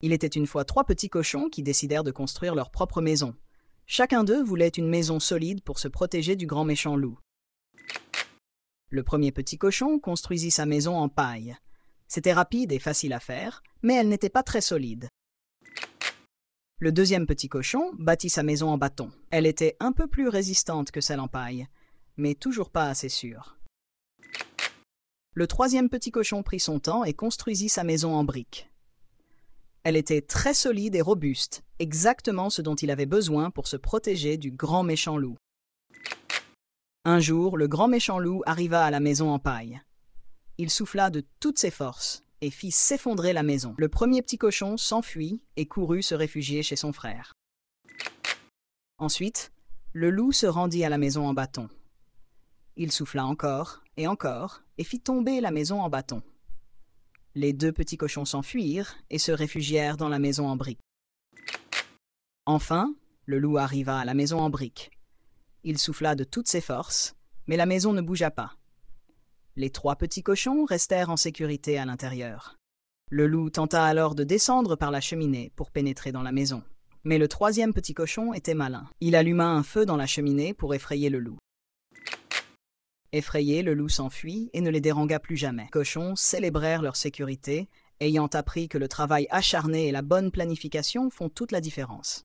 Il était une fois 3 petits cochons qui décidèrent de construire leur propre maison. Chacun d'eux voulait une maison solide pour se protéger du grand méchant loup. Le premier petit cochon construisit sa maison en paille. C'était rapide et facile à faire, mais elle n'était pas très solide. Le deuxième petit cochon bâtit sa maison en bâton. Elle était un peu plus résistante que celle en paille, mais toujours pas assez sûre. Le troisième petit cochon prit son temps et construisit sa maison en briques. Elle était très solide et robuste, exactement ce dont il avait besoin pour se protéger du grand méchant loup. Un jour, le grand méchant loup arriva à la maison en paille. Il souffla de toutes ses forces et fit s'effondrer la maison. Le premier petit cochon s'enfuit et courut se réfugier chez son frère. Ensuite, le loup se rendit à la maison en bâton. Il souffla encore et fit tomber la maison en bâton. Les 2 petits cochons s'enfuirent et se réfugièrent dans la maison en briques. Enfin, le loup arriva à la maison en briques. Il souffla de toutes ses forces, mais la maison ne bougea pas. Les 3 petits cochons restèrent en sécurité à l'intérieur. Le loup tenta alors de descendre par la cheminée pour pénétrer dans la maison. Mais le 3e petit cochon était malin. Il alluma un feu dans la cheminée pour effrayer le loup. Effrayé, le loup s'enfuit et ne les dérangea plus jamais. Les cochons célébrèrent leur sécurité, ayant appris que le travail acharné et la bonne planification font toute la différence.